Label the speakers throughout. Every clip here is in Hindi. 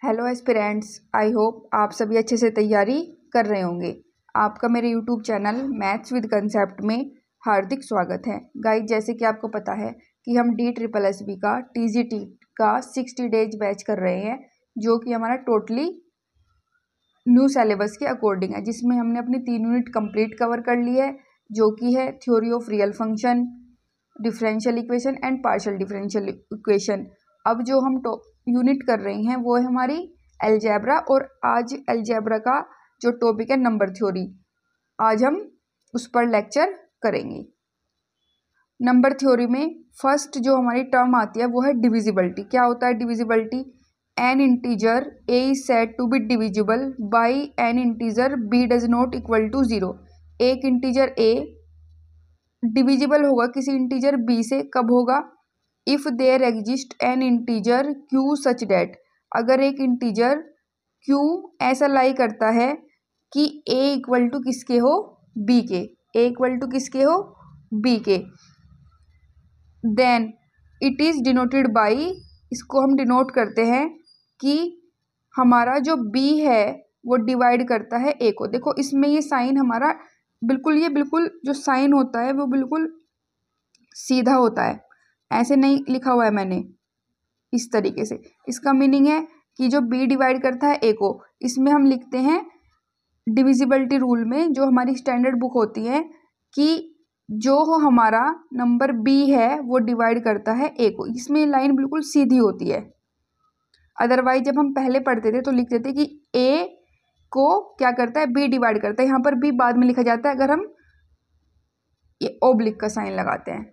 Speaker 1: हेलो एस्पिरेंट्स, आई होप आप सभी अच्छे से तैयारी कर रहे होंगे। आपका मेरे YouTube channel maths with concept में हार्दिक स्वागत है। गाइस, जैसे कि आपको पता है कि हम DSSB का TGT का 60 डेज बैच कर रहे हैं, जो कि हमारा टोटली न्यू सिलेबस के अकॉर्डिंग है, जिसमें हमने अपनी 3 यूनिट कंप्लीट कवर कर ली है, जो कि है theory of real function, differential equation and partial differential equation. अब जो हम यूनिट कर रही हैं वो है हमारी अलजेब्रा, और आज अलजेब्रा का जो टॉपिक है नंबर थ्योरी, आज हम उस पर लेक्चर करेंगे। नंबर थ्योरी में फर्स्ट जो हमारी टर्म आती है वो है डिविजिबिलिटी। क्या होता है divisibility? An integer a is said to be divisible by an integer b does not equal to 0। एक इंटीजर a डिविजिबल होगा किसी इंटीजर b से, कब होगा? If there exist an integer q such that, अगर एक इंटीजर q ऐसा लाई करता है कि a इक्वल टू किसके हो? b के। a इक्वल टू किसके हो? b के। Then it is denoted by, इसको हम डिनोट करते हैं कि हमारा जो b है वो डिवाइड करता है a को। देखो इसमें ये साइन हमारा बिल्कुल जो साइन होता है वो बिल्कुल सीधा होता है, ऐसे नहीं लिखा हुआ है मैंने, इस तरीके से। इसका मीनिंग है कि जो b डिवाइड करता है a को, इसमें हम लिखते हैं डिविजिबिलिटी रूल में, जो हमारी स्टैंडर्ड बुक होती है, कि जो हमारा नंबर b है वो डिवाइड करता है a को। इसमें लाइन बिल्कुल सीधी होती है। अदरवाइज जब हम पहले पढ़ते थे तो लिखते थे कि a को क्या करता है? b डिवाइड करता है। यहाँ पर b बाद में लिखा जाता है अगर हम ये ओब्लिक का साइन लगाते हैं,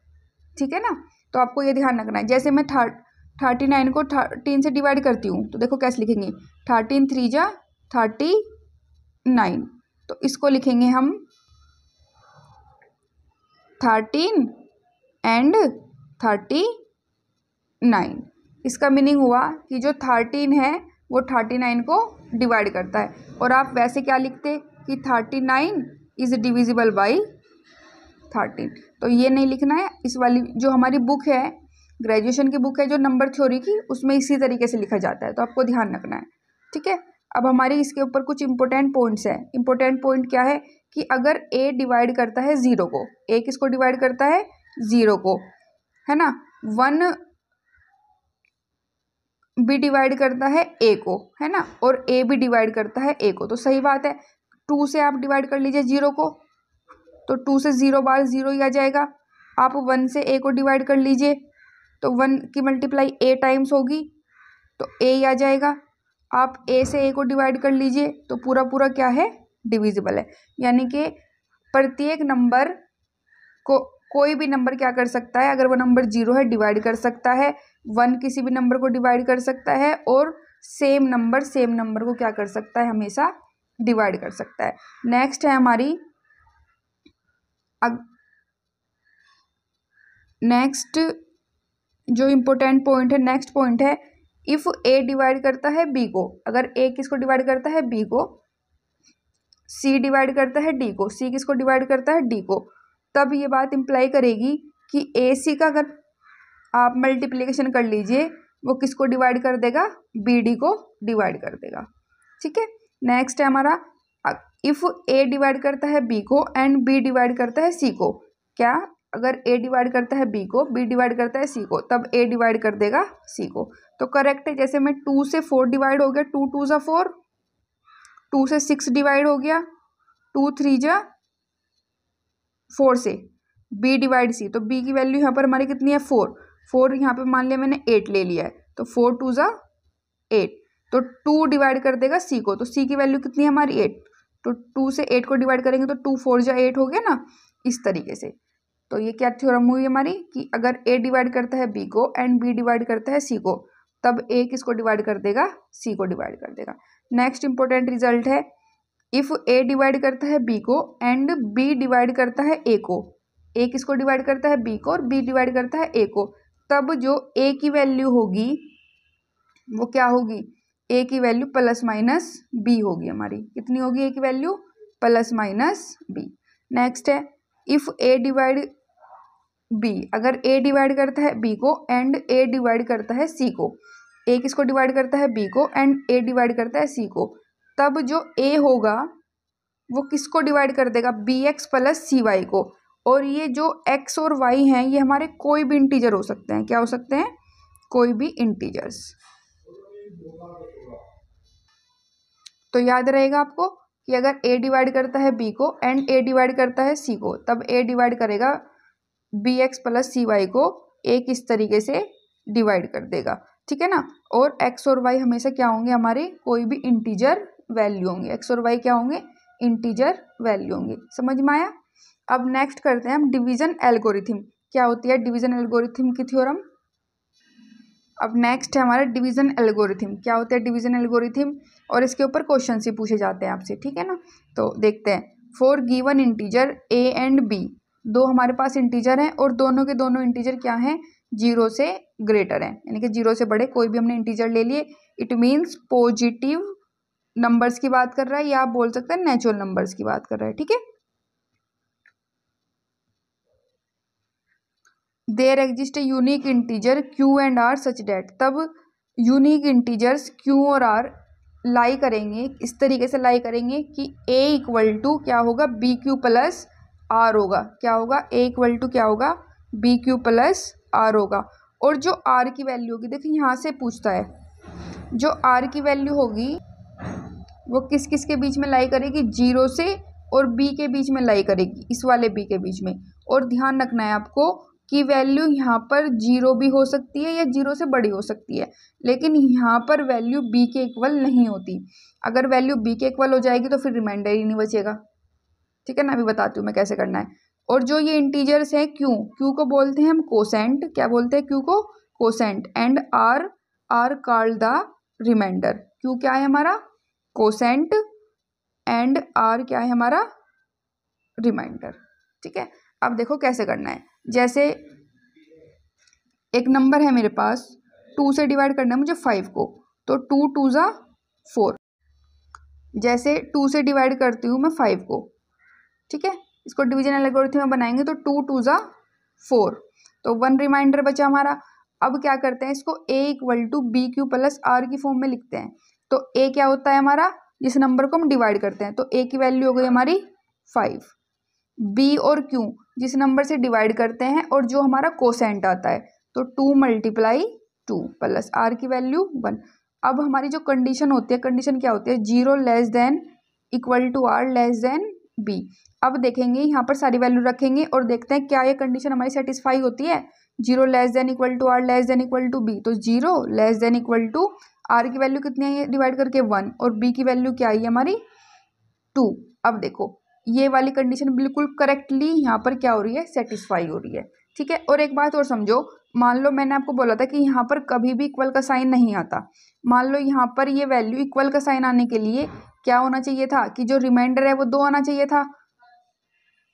Speaker 1: ठीक है ना। तो आपको ये ध्यान रखना है। जैसे मैं 39 को 13 से डिवाइड करती हूँ तो देखो कैसे लिखेंगे, 13 3 जा 39, तो इसको लिखेंगे हम 13 एंड 39। इसका मीनिंग हुआ कि जो 13 है वो 39 को डिवाइड करता है। और आप वैसे क्या लिखते कि 39 इज डिविजिबल बाई 13, तो ये नहीं लिखना है। इस वाली जो हमारी बुक है, ग्रेजुएशन की बुक है जो नंबर थ्योरी की, उसमें इसी तरीके से लिखा जाता है, तो आपको ध्यान रखना है, ठीक है। अब हमारी इसके ऊपर कुछ इंपॉर्टेंट पॉइंट्स हैं। इंपॉर्टेंट पॉइंट क्या है कि अगर a डिवाइड करता है 0 को, a किसको डिवाइड करता है? 0 को, है ना। 1 b डिवाइड करता है a को, है ना, और a भी डिवाइड करता है a को, तो सही बात है। 2 से आप डिवाइड कर लीजिए 0 को, तो 2 से 0 बार 0 ही आ जाएगा। आप 1 से a को डिवाइड कर लीजिए तो 1 की मल्टीप्लाई a टाइम्स होगी, तो a ही आ जाएगा। आप a से a को डिवाइड कर लीजिए तो पूरा क्या है? डिविजिबल है। यानी कि प्रत्येक नंबर को कोई भी नंबर क्या कर सकता है? अगर वो नंबर 0 है डिवाइड कर सकता है, 1 किसी भी नंबर को डिवाइड कर सकता है, और सेम नंबर को क्या कर सकता है? हमेशा डिवाइड कर सकता है। नेक्स्ट है हमारी नेक्स्ट जो इम्पोर्टेंट पॉइंट है, नेक्स्ट पॉइंट है, इफ a डिवाइड करता है b को, अगर a किसको डिवाइड करता है? b को, c डिवाइड करता है d को, c किसको डिवाइड करता है? d को, तब ये बात इंप्लाई करेगी कि ac का अगर आप मल्टीप्लिकेशन कर लीजिए, वो किसको डिवाइड कर देगा? bd को डिवाइड कर देगा, ठीक है। नेक्स्ट है हमारा, इफ a डिवाइड करता है b को एंड b डिवाइड करता है c को, क्या? अगर a डिवाइड करता है b को, b डिवाइड करता है c को, तब a डिवाइड कर देगा c को, तो करेक्ट है। जैसे में 2 से 4 डिवाइड हो गया, 2 2 जा 4, 2 से 6 डिवाइड हो गया, 2 3 जा 4 से b डिवाइड c, तो b की वैल्यू यहाँ पर हमारी कितनी है? 4। 4 यहाँ पे मान लिया मैंने 8 ले लिया है, तो 4 2 जा 8, तो 2 डिवाइड कर देगा c को, तो c की वैल्यू कितनी है हमारी? 8, तो 2 से 8 को डिवाइड करेंगे तो 2 4 जा 8 हो गया ना, इस तरीके से। तो ये क्या थ्योरम हुई हमारी कि अगर a डिवाइड करता है b को एंड b डिवाइड करता है c को, तब a किसको डिवाइड कर देगा? c को डिवाइड कर देगा। नेक्स्ट इंपॉर्टेंट रिजल्ट है, इफ a डिवाइड करता है b को एंड b डिवाइड करता है a को, a किसको डिवाइड करता है? b को, और b डिवाइड करता है a को, तब जो a की वैल्यू होगी वो क्या होगी? a की वैल्यू प्लस माइनस b होगी हमारी। कितनी होगी a की value? Plus minus b। Next है, इफ a डिवाइड b, अगर a डिवाइड करता है b को एंड a डिवाइड करता है c को, ए किसको डिवाइड करता है, बी को, एंड ए डिवाइड करता है सी को, तब जो ए होगा वो किसको डिवाइड कर देगा, बी एक्स प्लस सी वाई को। और ये जो एक्स और वाई हैं ये हमारे कोई भी इंटीजर हो सकते हैं, क्या हो सकते हैं, कोई भी इंटीजर्स। तो याद रहेगा आपको कि अगर ए डिवाइड करता है बी को एंड ए डिवाइड करता है सी को, तब ए डिवाइड करेगा बी एक्स प्लस सी वाई को, ए किस तरीके से डिवाइड कर देगा, ठीक है ना। और एक्स और वाई हमेशा क्या होंगे, हमारे कोई भी इंटीजर वैल्यू होंगे, एक्स और वाई क्या होंगे, इंटीजर वैल्यू होंगे। समझ में आया। अब नेक्स्ट करते हैं हम डिवीजन एल्गोरिथम। क्या होती है डिवीजन एल्गोरिथम की थ्योरम। अब नेक्स्ट है हमारा डिवीजन एल्गोरिथम। क्या होता है डिवीजन एल्गोरिथम, और इसके ऊपर क्वेश्चन ही पूछे जाते हैं आपसे, ठीक है ना। तो देखते हैं, for given integer a and b, दो हमारे पास इंटीजर हैं और दोनों के दोनों इंटीजर क्या हैं, 0 से ग्रेटर हैं, यानी कि 0 से बड़े कोई भी हमने इंटीजर ले लिए। इट मीन्स पॉजिटिव नंबर्स की बात कर रहा है, या आप बोल सकते हैं नेचुरल नंबर्स की बात कर रहा है, ठीक है। There exist a unique integer q and r such that, तब यूनिक इंटीजर्स क्यू और आर लाई करेंगे, इस तरीके से लाई करेंगे कि ए इक्वल टू क्या होगा, बी क्यू प्लस आर होगा। क्या होगा, ए इक्वल टू क्या होगा, बी क्यू प्लस आर होगा। और जो आर की वैल्यू होगी, देखिए यहाँ से पूछता है, जो आर की वैल्यू होगी वो किस किस के बीच में लाई करेगी, 0 से और बी के बीच में लाई करेगी, इस वाले बी के बीच में। और ध्यान रखना है आपको कि वैल्यू यहाँ पर 0 भी हो सकती है या 0 से बड़ी हो सकती है, लेकिन यहाँ पर वैल्यू बी के इक्वल नहीं होती। अगर वैल्यू बी के इक्वल हो जाएगी तो फिर रिमाइंडर ही नहीं बचेगा, ठीक है ना। अभी बताती हूँ मैं कैसे करना है। और जो ये इंटीजर्स हैं क्यू, क्यू को बोलते हैं हम कोसेंट, क्या बोलते हैं क्यू को, quotient, and r, r called the remainder. Q क्या है हमारा, कोसेंट, एंड आर क्या है हमारा, रिमाइंडर, ठीक है। अब देखो कैसे करना है, जैसे एक नंबर है मेरे पास, 2 से डिवाइड करना है मुझे 5 को, तो 2 2 ज़ा 4, जैसे 2 से डिवाइड करती हूँ मैं 5 को, ठीक है। इसको डिवीजन एल्गोरिथम में बनाएंगे तो 2 2 ज़ा 4, तो 1 रिमाइंडर बचा हमारा। अब क्या करते हैं, इसको a equal to b q plus r की फॉर्म में लिखते हैं। तो a क्या होता है हमारा, जिस नंबर को हम डिवाइड करते हैं, तो a की वैल्यू हो गई हमारी 5। b और q जिस नंबर से डिवाइड करते हैं और जो हमारा कोसेंट आता है, तो 2 × 2 प्लस r की वैल्यू 1। अब हमारी जो कंडीशन होती है, कंडीशन क्या होती है, 0 less than equal to r less than b। अब देखेंगे यहाँ पर सारी वैल्यू रखेंगे और देखते हैं क्या ये कंडीशन हमारी सेटिस्फाई होती है। 0 less than equal to r less than equal to b, तो 0 less than equal to r की वैल्यू कितनी है डिवाइड करके 1, और b की वैल्यू क्या आई हमारी 2। अब देखो ये वाली कंडीशन बिल्कुल करेक्टली यहाँ पर क्या हो रही है, सेटिस्फाई हो रही है, ठीक है। और एक बात और समझो, मान लो मैंने आपको बोला था कि यहाँ पर कभी भी इक्वल का साइन नहीं आता। मान लो यहाँ पर ये वैल्यू इक्वल का साइन आने के लिए क्या होना चाहिए था, कि जो रिमाइंडर है वो 2 आना चाहिए था।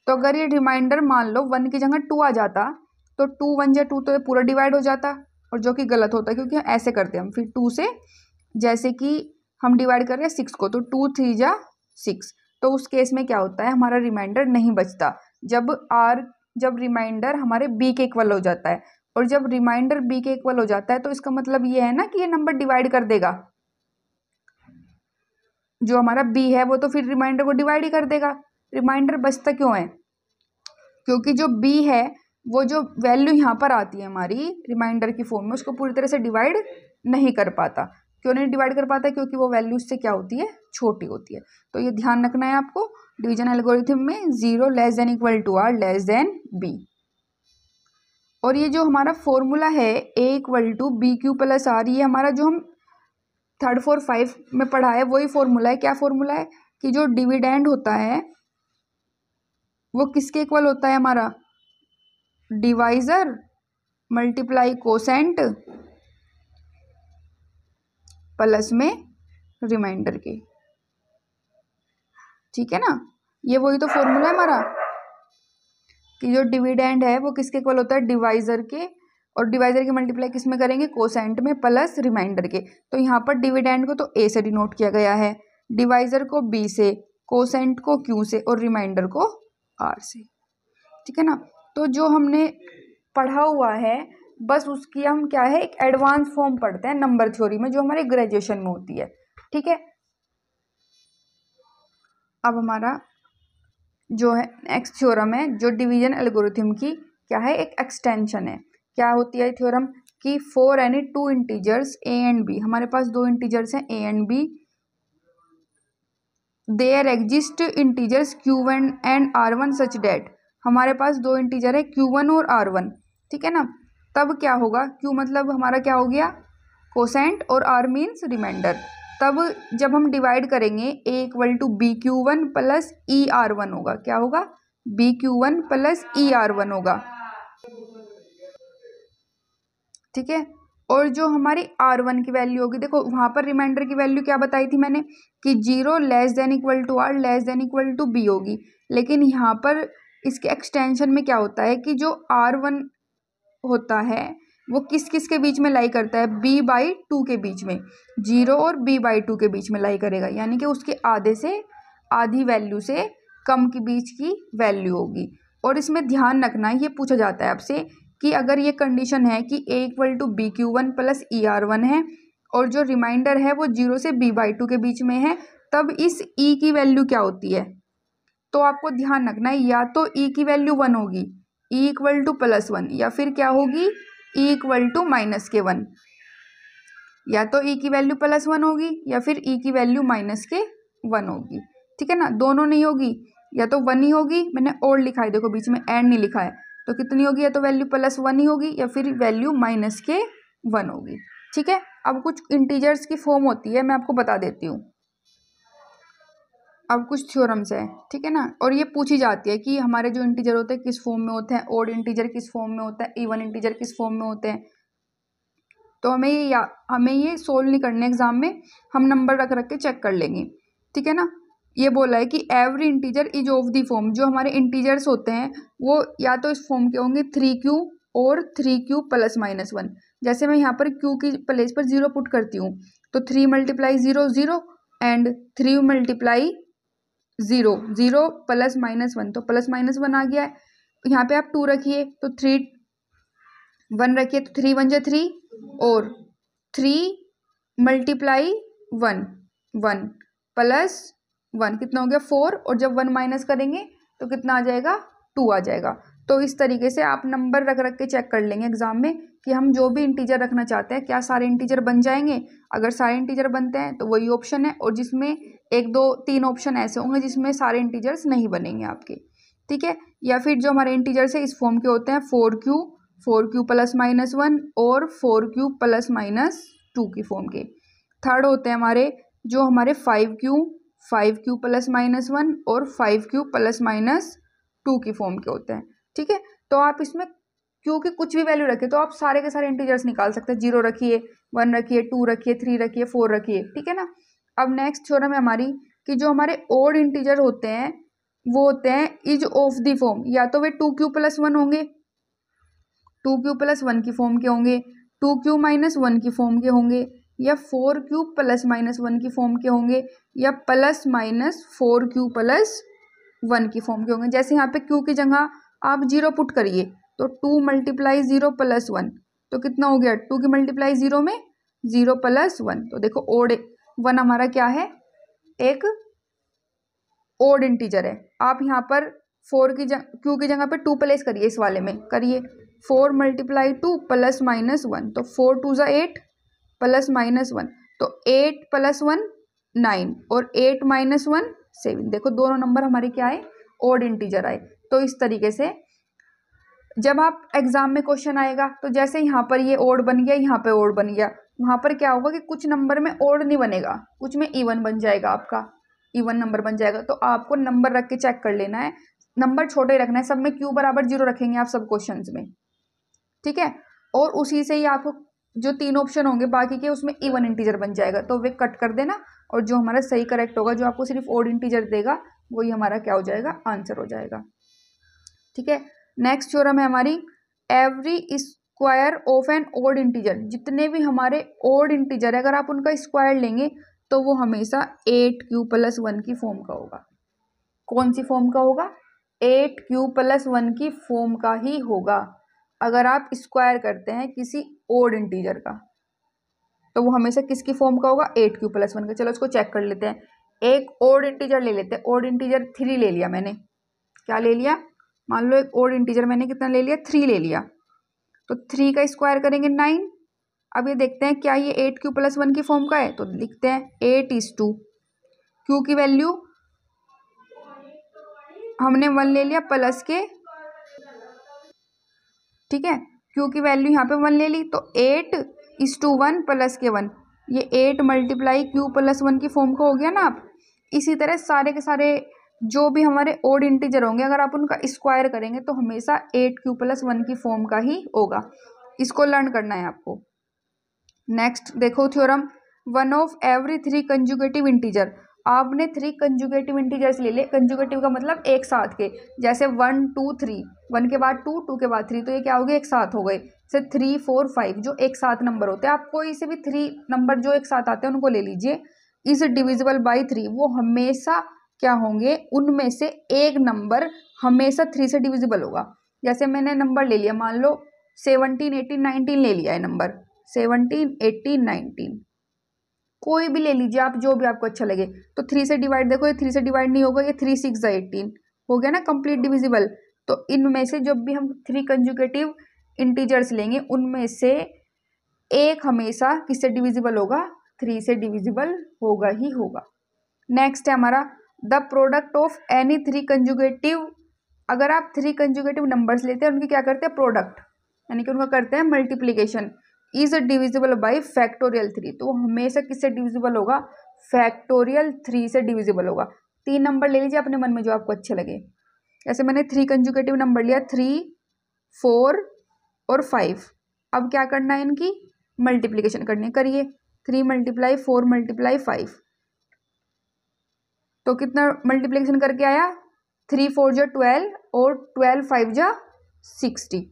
Speaker 1: तो अगर ये रिमाइंडर मान लो 1 की जगह 2 आ जाता, तो 2 1 × 2 तो ये पूरा डिवाइड हो जाता, और जो कि गलत होता है क्योंकि हम ऐसे करते हैं हम फिर 2 से, जैसे कि हम डिवाइड कर रहे हैं 6 को, तो 2 3 × 6, तो उस केस में क्या होता है, हमारा रिमाइंडर नहीं बचता। जब रिमाइंडर हमारे b के इक्वल हो जाता है, और जब रिमाइंडर b के इक्वल हो जाता है तो इसका मतलब ये है ना कि ये नंबर डिवाइड कर देगा, जो हमारा b है वो तो फिर रिमाइंडर को डिवाइड ही कर देगा। रिमाइंडर बचता क्यों है, क्योंकि जो b है वो जो वैल्यू यहाँ पर आती है हमारी रिमाइंडर की फॉर्म में, उसको पूरी तरह से डिवाइड नहीं कर पाता। क्यों नहीं डिवाइड कर पाता, क्योंकि वो वैल्यू उससे क्या होती है, छोटी होती है। तो ये ध्यान रखना है आपको डिवीजन एल्गोरिथम में, 0 less than equal to r less than b। और ये जो हमारा फॉर्मूला है a equal to b q plus r, ये हमारा जो हम 3rd 4th 5 में पढ़ा है वही फॉर्मूला है। क्या फॉर्मूला है, कि जो डिविडेंड होता है वो किसके इक्वल होता है हमारा, डिवाइजर मल्टीप्लाई कोसेंट प्लस में रिमाइंडर के, ठीक है ना। ये वही तो फॉर्मूला है हमारा, कि जो डिविडेंड है वो किसके इक्वल होता है, डिवाइजर के, और डिवाइजर के मल्टीप्लाई किस में करेंगे, कोसेंट में प्लस रिमाइंडर के। तो यहाँ पर डिविडेंड को तो a से डिनोट किया गया है, डिवाइजर को b से, कोसेंट को q से, और रिमाइंडर को r से, ठीक है ना। तो जो हमने पढ़ा हुआ है बस उसकी हम क्या है एक एडवांस फॉर्म पढ़ते हैं नंबर थ्योरी में, जो हमारे ग्रेजुएशन में होती है। ठीक है, अब हमारा जो है नेक्स्ट थ्योरम है जो डिवीजन एल्गोरिथम की क्या है एक एक्सटेंशन है। क्या होती है थ्योरम कि for any two integers a and b, हमारे पास दो इंटीजर्स हैं a and b, there exist integers Q1 and R1 such that, हमारे पास दो इंटीजर है Q1 और R1। ठीक है ना, तब क्या होगा, Q मतलब हमारा क्या हो गया कोसेंट और R मीन्स रिमाइंडर। तब जब हम डिवाइड करेंगे A equal to BQ1 plus ER1 होगा, क्या होगा BQ1 प्लस ER1 होगा। ठीक है, और जो हमारी R1 की वैल्यू होगी, देखो वहाँ पर रिमाइंडर की वैल्यू क्या बताई थी मैंने कि 0 less than equal to R less than equal to B होगी। लेकिन यहाँ पर इसके एक्सटेंशन में क्या होता है कि जो R1 होता है वो किस किस के बीच में लाई करता है, B/2 के बीच में, 0 और B/2 के बीच में लाई करेगा, यानी कि उसके आधे से आधी वैल्यू से कम के बीच की वैल्यू होगी। और इसमें ध्यान रखना ये पूछा जाता है आपसे कि अगर ये कंडीशन है कि A equal to BQ1 plus ER1 है और जो रिमाइंडर है वो 0 से B/2 के बीच में है, तब इस E की वैल्यू क्या होती है। तो आपको ध्यान रखना है या तो E की वैल्यू 1 होगी, E इक्वल टू +1, या फिर क्या होगी E इक्वल टू -1, या तो E की वैल्यू +1 होगी या फिर E की वैल्यू -1 होगी। ठीक है ना, दोनों नहीं होगी, या तो 1 ही होगी, मैंने और लिखा है देखो बीच में एंड नहीं लिखा है, तो कितनी होगी, या तो वैल्यू +1 ही होगी या फिर वैल्यू -1 होगी। ठीक है, अब कुछ इंटीजर्स की फॉर्म होती है, मैं आपको बता देती हूँ। अब कुछ थ्योरम्स है, ठीक है ना, और ये पूछी जाती है कि हमारे जो इंटीजर होते हैं किस फॉर्म में होते हैं, ऑड इंटीजर किस फॉर्म में होता है, इवन इंटीजर किस फॉर्म में होते हैं। तो हमें ये सोल्व नहीं करने एग्जाम में, हम नंबर रख रख के चेक कर लेंगे। ठीक है ना, ये बोला है कि every integer is of the form, जो हमारे इंटीजर्स होते हैं वो या तो इस फॉर्म के होंगे 3Q और 3Q + -1। जैसे मैं यहाँ पर Q की प्लेस पर 0 पुट करती हूँ तो 3 × 0 0 एंड 3 × 0 0 + -1, तो +-1 आ गया है। यहाँ पे आप 2 रखिए तो 3 1 रखिए तो 3 1 × 3 और 3 × 1 1 +1 कितना हो गया 4, और जब 1 माइनस करेंगे तो कितना आ जाएगा 2 आ जाएगा। तो इस तरीके से आप नंबर रख रख के चेक कर लेंगे एग्जाम में कि हम जो भी इंटीजर रखना चाहते हैं क्या सारे इंटीजर बन जाएंगे। अगर सारे इंटीजर बनते हैं तो वही ऑप्शन है, और जिसमें 1 2 3 ऑप्शन ऐसे होंगे जिसमें सारे इंटीजर्स नहीं बनेंगे आपके। ठीक है, या फिर जो हमारे इंटीजर्स है इस फॉर्म के होते हैं 4Q + -1 और 4Q + -2 की फॉर्म के। थर्ड होते हैं जो हमारे 5Q + -1 और 5Q + -2 की फॉर्म के होते हैं। ठीक है, तो आप इसमें Q की कुछ भी वैल्यू रखिए तो आप सारे के सारे इंटीजर्स निकाल सकते हैं, 0 रखिए, 1 रखिए, 2 रखिए, 3 रखिए, 4 रखिए। ठीक है ना, अब नेक्स्ट थ्योरम है हमारी कि जो हमारे ऑड इंटीजर होते हैं वो होते हैं इज ऑफ द फॉर्म, या तो वे 2Q + 1 होंगे, 2Q + 1 की फॉर्म के होंगे, 2Q - 1 की फॉर्म के होंगे, या 4Q + -1 की फॉर्म के होंगे, या +-4Q + 1 की फॉर्म के होंगे। जैसे यहाँ पे Q की जगह आप 0 पुट करिए तो 2 × 0 + 1, तो कितना हो गया 2 की मल्टीप्लाई 0 में 0 + 1, तो देखो ओड 1 हमारा क्या है एक ओड इंटीजर है। आप यहाँ पर 4 की Q की जगह पे 2 प्लेस करिए, इस वाले में करिए 4 × 2 + -1, तो 4 2 = 8 + -1, तो 8 + 1 9 और 8 - 1 7। देखो दोनों नंबर हमारे क्या आए ओड इंटीजर आए। तो इस तरीके से जब आप एग्जाम में क्वेश्चन आएगा तो जैसे यहाँ पर ये ओड बन गया, यहाँ पे ओड बन गया, वहाँ पर क्या होगा कि कुछ नंबर में ओड नहीं बनेगा, कुछ में इवन बन जाएगा, आपका इवन नंबर बन जाएगा। तो आपको नंबर रख के चेक कर लेना है, नंबर छोटे रखना है, सब में Q = 0 रखेंगे आप सब क्वेश्चंस में। ठीक है, और उसी से ही आपको जो 3 ऑप्शन होंगे बाकी के उसमें इवन इंटीजर बन जाएगा, तो वे कट कर देना, और जो हमारा सही करेक्ट होगा जो आपको सिर्फ ओड इंटीजर देगा वही हमारा क्या हो जाएगा आंसर हो जाएगा। ठीक है, नेक्स्ट थ्योरम है हमारी every square of an odd integer, जितने भी हमारे ओड इंटीजर है अगर आप उनका स्क्वायर लेंगे तो वो हमेशा 8Q + 1 की फॉर्म का होगा। कौन सी फॉर्म का होगा 8Q + 1 की फॉर्म का ही होगा। अगर आप स्क्वायर करते हैं किसी ओड इंटीजर का तो वो हमेशा किसकी फॉर्म का होगा, 8q+1 का। चलो इसको चेक कर लेते हैं। एक ओड इंटीजर ले लेते हैं। ओड इंटीजर 3 ले लिया मैंने। क्या ले लिया, मान लो एक ओड इंटीजर मैंने कितना ले लिया, 3 ले लिया। तो 3 का स्क्वायर करेंगे 9। अब ये देखते हैं क्या ये 8q+1 की फॉर्म का है, तो लिखते हैं 8:2। q की वैल्यू हमने 1 ले लिया प्लस के, ठीक है, q की वैल्यू यहाँ पे 1 ले ली, तो 8:1 प्लस के 1, ये 8 × q+1 की फॉर्म का हो गया ना। आप इसी तरह सारे के सारे जो भी हमारे ओड इंटीजर होंगे अगर आप उनका स्क्वायर करेंगे तो हमेशा 8q+1 की फॉर्म का ही होगा। इसको लर्न करना है आपको। नेक्स्ट देखो theorem, 1 of every 3 conjugative integer. आपने 3 कंजुगेटिव इंटीजर्स ले लिए। कंजुगेटिव का मतलब एक साथ के, जैसे 1 2 3, 1 के बाद 2, 2 के बाद 3, तो ये क्या हो गए, एक साथ हो गए। जैसे 3 4 5 जो एक साथ नंबर होते हैं, आप कोई से भी 3 नंबर जो एक साथ आते हैं उनको ले लीजिए। इज डिविजिबल बाई 3, वो हमेशा क्या होंगे, उनमें से एक नंबर हमेशा 3 से डिविजिबल होगा। जैसे मैंने नंबर ले लिया, मान लो 17 18 19 ले लिया है नंबर, 17 18 19, कोई भी ले लीजिए आप, जो भी आपको अच्छा लगे। तो 3 से डिवाइड, देखो ये 3 से डिवाइड नहीं होगा, ये 3 6 18 हो गया ना, कंप्लीट डिविजिबल। तो इनमें से जब भी हम 3 कंजुगेटिव इंटीजर्स लेंगे उनमें से एक हमेशा किससे डिविजिबल होगा, 3 से डिविजिबल होगा ही होगा। नेक्स्ट है हमारा the product of any 3 conjugative. अगर आप 3 कंजुगेटिव नंबर्स लेते हैं उनकी क्या करते हैं, प्रोडक्ट, यानी कि उनका करते हैं multiplication, is divisible by factorial 3, तो हमेशा किससे डिविजिबल होगा, फैक्टोरियल 3 से डिविजिबल होगा। 3 नंबर ले लीजिए अपने मन में जो आपको अच्छे लगे। जैसे मैंने 3 कंजुगेटिव नंबर लिया, 3 4 और 5। अब क्या करना है, इनकी मल्टीप्लीकेशन करनी है, करिए। 3 × 4 × 5, तो कितना मल्टीप्लीकेशन करके आया, 3 4 जा 12 और 12 5 जा 60।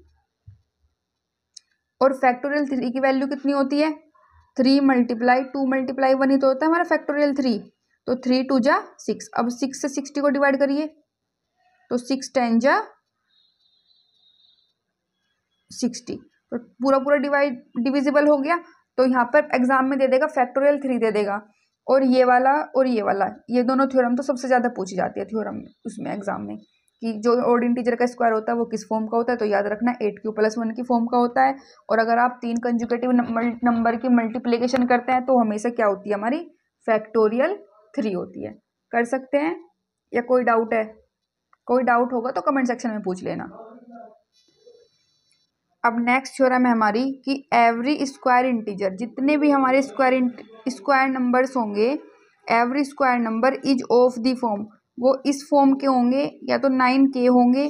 Speaker 1: और फैक्टोरियल 3 की वैल्यू कितनी होती है, 3 × 2 × 1 ही तो होता है हमारा फैक्टोरियल 3, तो 3 2 जा 6। अब 6 से 60 को डिवाइड करिए, तो 6 10 जा 60, तो पूरा पूरा डिविजिबल हो गया। तो यहाँ पर एग्जाम में दे देगा फैक्टोरियल 3 दे देगा, और ये वाला ये दोनों थ्योरम तो सबसे ज़्यादा पूछी जाती है थ्योरम उसमें एग्जाम में, कि जो ओड इंटीजर का स्क्वायर होता है वो किस फॉर्म का होता है, तो याद रखना 8q+1 की फॉर्म का होता है। और अगर आप 3 कंजुगेटिव नंबर की मल्टीप्लिकेशन करते हैं तो हमेशा क्या होती है हमारी, फैक्टोरियल 3 होती है। कर सकते हैं, या कोई डाउट है, कोई डाउट होगा तो कमेंट सेक्शन में पूछ लेना। अब नेक्स्ट थ्योरम है हमारी कि एवरी स्क्वायर इंटीजर, जितने भी हमारे स्क्वायर नंबर्स होंगे, every square number is of the form, वो इस फॉर्म के होंगे, या तो 9k होंगे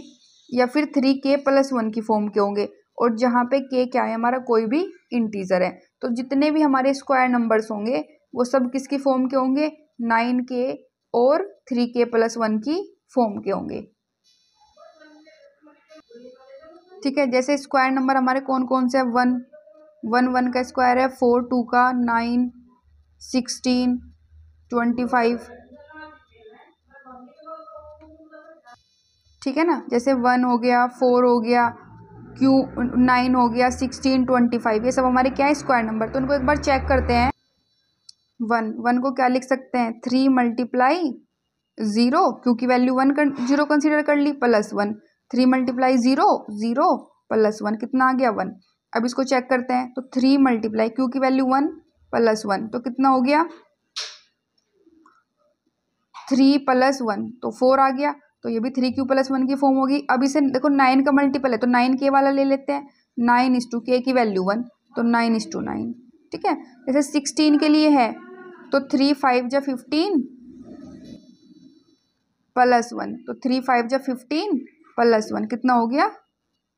Speaker 1: या फिर 3k+1 की फॉर्म के होंगे। और जहाँ पे k क्या है, हमारा कोई भी इंटीजर है, तो जितने भी हमारे स्क्वायर नंबर्स होंगे वो सब किसकी फॉर्म के होंगे, 9k और 3k+1 की फॉर्म के होंगे। ठीक है, जैसे स्क्वायर नंबर हमारे कौन कौन से हैं, 1 का स्क्वायर है, 4 2 का, 9 16 25, ठीक है ना। जैसे 1 हो गया, 4 हो गया, 9 हो गया, 16 25, ये सब हमारे क्या है, स्क्वायर नंबर। तो उनको एक बार चेक करते हैं। 1 को क्या लिख सकते हैं, 3 × 0, क्योंकि वैल्यू 0 कंसिडर कर ली, +1, 3 × 0 0 +1, कितना आ गया, 1। अब इसको चेक करते हैं, तो 3 × क्यू की वैल्यू 1 +1, तो कितना हो गया, 3 + 1, तो 4 आ गया। तो ये भी 3q+1 की फॉर्म होगी। अब इसे देखो 9 का मल्टीपल है, तो 9k वाला ले लेते हैं, 9:k की वैल्यू 1, तो 9:9, ठीक है। जैसे 16 के लिए है, तो 3 5 जा 15 +1, तो 3 5 जा 15 +1, कितना हो गया,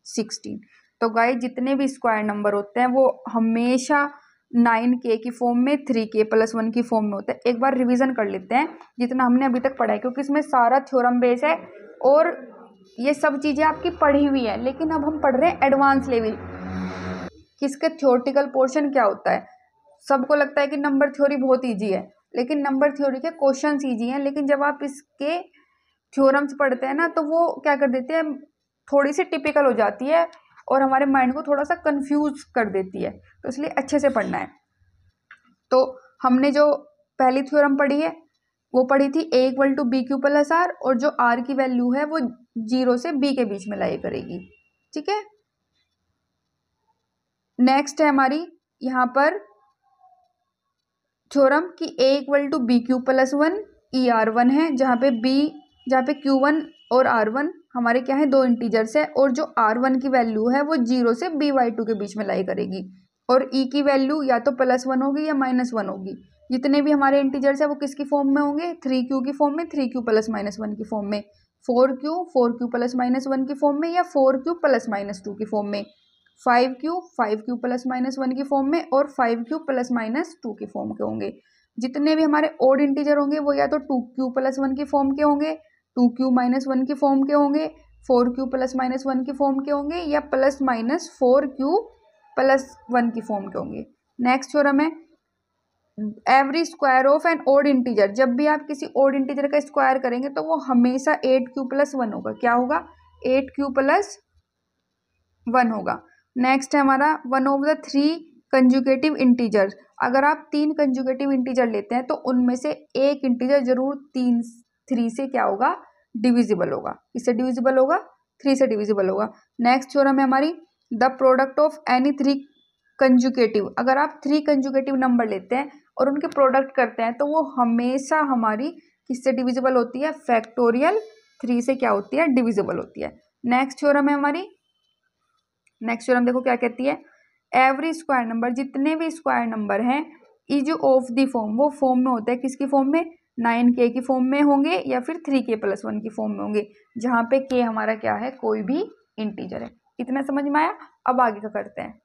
Speaker 1: 16। तो गाइस जितने भी स्क्वायर नंबर होते हैं वो हमेशा 9k की फॉर्म में, 3k+1 की फॉर्म में होता है। एक बार रिवीजन कर लेते हैं जितना हमने अभी तक पढ़ा है, क्योंकि इसमें सारा थ्योरम बेस है और ये सब चीज़ें आपकी पढ़ी हुई है। लेकिन अब हम पढ़ रहे हैं एडवांस लेवल, किसके थ्योरेटिकल पोर्शन क्या होता है। सबको लगता है कि नंबर थ्योरी बहुत ईजी है, लेकिन नंबर थ्योरी के क्वेश्चन ईजी हैं, लेकिन जब आप इसके थ्योरम्स पढ़ते हैं ना तो वो क्या कर देते हैं, थोड़ी सी टिपिकल हो जाती है, और हमारे माइंड को थोड़ा सा कंफ्यूज कर देती है, तो इसलिए अच्छे से पढ़ना है। तो हमने जो पहली थ्योरम पढ़ी है वो पढ़ी थी a equal to b q plus r, और जो r की वैल्यू है वो 0 से b के बीच में लाई करेगी। ठीक है, नेक्स्ट है हमारी यहाँ पर थ्योरम कि a equal to b q plus 1 ई आर 1 है, जहाँ पे q1 और r1 हमारे क्या है, 2 इंटीजर्स है, और जो r1 की वैल्यू है वो 0 से b/2 के बीच में लाई करेगी, और e की वैल्यू या तो +1 होगी या -1 होगी। जितने भी हमारे इंटीजर्स है वो किसकी फॉर्म में होंगे, 3q की फॉर्म में, 3q + -1 की फॉर्म में, 4q + -1 की फॉर्म में, या 4q + -2 की फॉर्म में, 5q + -1 की फॉर्म में, और 5q + -2 की फॉर्म के होंगे। जितने भी हमारे ओड इंटीजर होंगे वो या तो 2q + 1 की फॉर्म के होंगे, 2q - 1 की फॉर्म के होंगे, 4q + -1 की फॉर्म के होंगे, या +-4q + 1 की फॉर्म के होंगे। नेक्स्ट थ्योरम है every square of an odd integer. जब भी आप किसी ओड इंटीजर का स्क्वायर करेंगे तो वो हमेशा 8q + 1 होगा। क्या होगा, 8q + 1 होगा। नेक्स्ट है हमारा one of the 3 conjugative integer. अगर आप 3 कंजुगेटिव इंटीजर लेते हैं तो उनमें से एक इंटीजर जरूर 3 से क्या होगा, डिविजिबल होगा। किससे डिविजिबल होगा, 3 से डिविजिबल होगा। नेक्स्ट थ्योरम है हमारी the product of any 3 conjugative. अगर आप 3 कंजुगेटिव नंबर लेते हैं और उनके प्रोडक्ट करते हैं तो वो हमेशा हमारी किससे डिविजिबल होती है, फैक्टोरियल 3 से क्या होती है, डिविजिबल होती है। नेक्स्ट थ्योरम है हमारी, नेक्स्ट थ्योरम देखो क्या कहती है, एवरी स्क्वायर नंबर, जितने भी स्क्वायर नंबर हैं, इज ऑफ द फॉर्म, वो फॉर्म में होता है किसकी फॉर्म में, 9k की फॉर्म में होंगे या फिर 3k + 1 की फॉर्म में होंगे, जहाँ पे k हमारा क्या है, कोई भी इंटीजर है। इतना समझ में आया। अब आगे का करते हैं।